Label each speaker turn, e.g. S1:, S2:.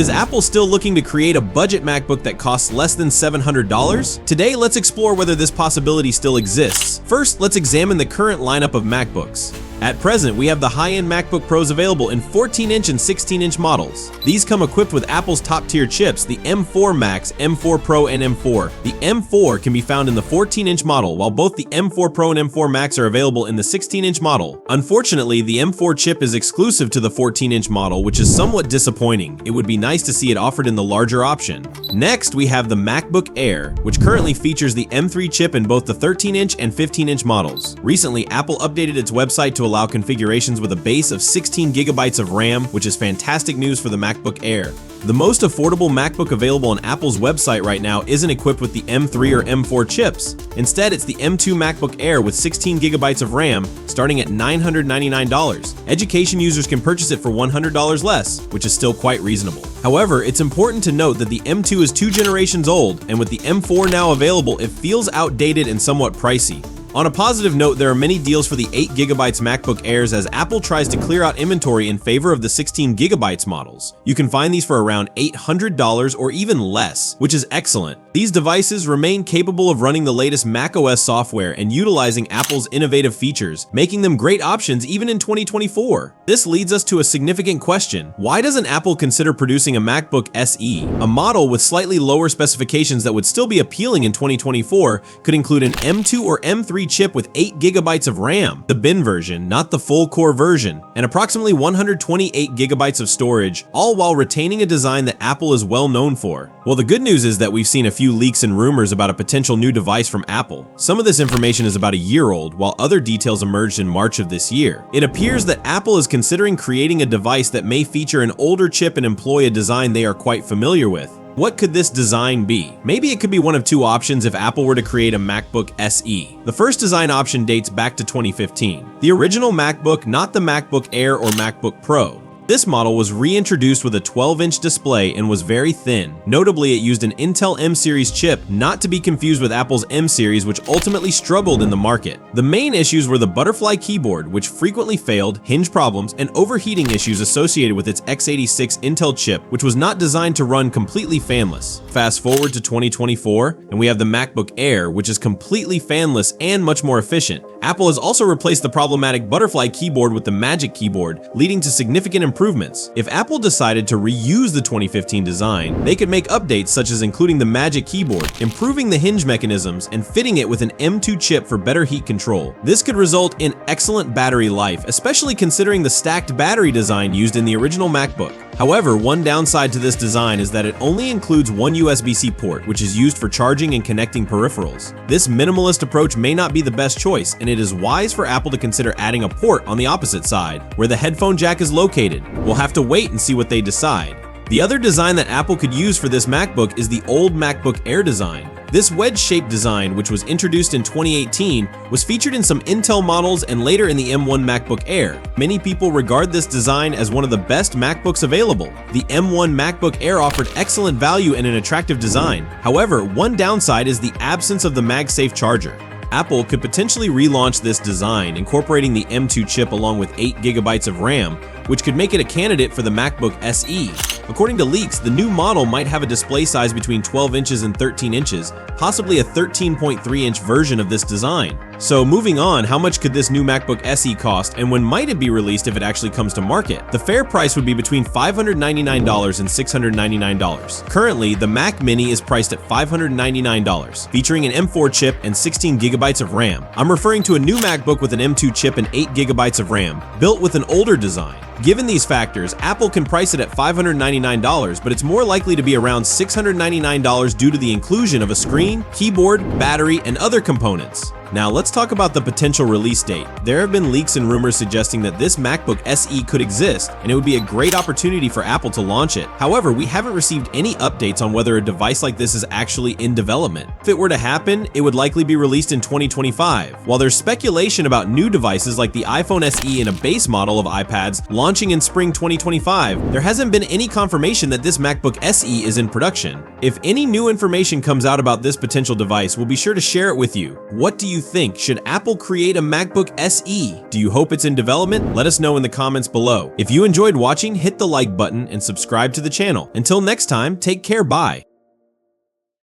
S1: Is Apple still looking to create a budget MacBook that costs less than $700? Today, let's explore whether this possibility still exists. First, let's examine the current lineup of MacBooks. At present, we have the high-end MacBook Pros available in 14-inch and 16-inch models. These come equipped with Apple's top-tier chips, the M4 Max, M4 Pro, and M4. The M4 can be found in the 14-inch model, while both the M4 Pro and M4 Max are available in the 16-inch model. Unfortunately, the M4 chip is exclusive to the 14-inch model, which is somewhat disappointing. It would be nice to see it offered in the larger option. Next, we have the MacBook Air, which currently features the M3 chip in both the 13-inch and 15-inch models. Recently, Apple updated its website to allow configurations with a base of 16 gigabytes of RAM, which is fantastic news for the MacBook Air. The most affordable MacBook available on Apple's website right now isn't equipped with the M3 or M4 chips. Instead, it's the M2 MacBook Air with 16 gigabytes of RAM, starting at $999. Education users can purchase it for $100 less, which is still quite reasonable. However, it's important to note that the M2 is 2 generations old, and with the M4 now available, it feels outdated and somewhat pricey. On a positive note, there are many deals for the 8GB MacBook Airs as Apple tries to clear out inventory in favor of the 16GB models. You can find these for around $800 or even less, which is excellent. These devices remain capable of running the latest macOS software and utilizing Apple's innovative features, making them great options even in 2024. This leads us to a significant question. Why doesn't Apple consider producing a MacBook SE? A model with slightly lower specifications that would still be appealing in 2024 could include an M2 or M3 chip with 8GB of RAM, the bin version, not the full core version, and approximately 128GB of storage, all while retaining a design that Apple is well known for. Well, the good news is that we've seen a few leaks and rumors about a potential new device from Apple. Some of this information is about a year old, while other details emerged in March of this year. It appears that Apple is considering creating a device that may feature an older chip and employ a design they are quite familiar with. What could this design be? Maybe it could be one of two options if Apple were to create a MacBook SE. The first design option dates back to 2015. The original MacBook, not the MacBook Air or MacBook Pro. This model was reintroduced with a 12-inch display and was very thin. Notably, it used an Intel M series chip, not to be confused with Apple's M series, which ultimately struggled in the market. The main issues were the butterfly keyboard, which frequently failed, hinge problems, and overheating issues associated with its x86 Intel chip, which was not designed to run completely fanless. Fast forward to 2024, and we have the MacBook Air, which is completely fanless and much more efficient. Apple has also replaced the problematic butterfly keyboard with the Magic Keyboard, leading to significant improvements. If Apple decided to reuse the 2015 design, they could make updates such as including the Magic Keyboard, improving the hinge mechanisms, and fitting it with an M2 chip for better heat control. This could result in excellent battery life, especially considering the stacked battery design used in the original MacBook. However, one downside to this design is that it only includes one USB-C port, which is used for charging and connecting peripherals. This minimalist approach may not be the best choice, and it is wise for Apple to consider adding a port on the opposite side, where the headphone jack is located. We'll have to wait and see what they decide. The other design that Apple could use for this MacBook is the old MacBook Air design. This wedge-shaped design, which was introduced in 2018, was featured in some Intel models and later in the M1 MacBook Air. Many people regard this design as one of the best MacBooks available. The M1 MacBook Air offered excellent value and an attractive design. However, one downside is the absence of the MagSafe charger. Apple could potentially relaunch this design, incorporating the M2 chip along with 8GB of RAM, which could make it a candidate for the MacBook SE. According to leaks, the new model might have a display size between 12 inches and 13 inches, possibly a 13.3-inch version of this design. So moving on, how much could this new MacBook SE cost, and when might it be released if it actually comes to market? The fair price would be between $599 and $699. Currently, the Mac Mini is priced at $599, featuring an M4 chip and 16GB of RAM. I'm referring to a new MacBook with an M2 chip and 8GB of RAM, built with an older design. Given these factors, Apple can price it at $599, but it's more likely to be around $699 due to the inclusion of a screen, keyboard, battery, and other components. Now let's talk about the potential release date. There have been leaks and rumors suggesting that this MacBook SE could exist, and it would be a great opportunity for Apple to launch it. However, we haven't received any updates on whether a device like this is actually in development. If it were to happen, it would likely be released in 2025. While there's speculation about new devices like the iPhone SE and a base model of iPads launching in spring 2025, there hasn't been any confirmation that this MacBook SE is in production. If any new information comes out about this potential device, we'll be sure to share it with you. What do you you think? Should Apple create a MacBook SE? Do you hope it's in development? Let us know in the comments below. If you enjoyed watching, hit the like button and subscribe to the channel. Until next time, take care, bye.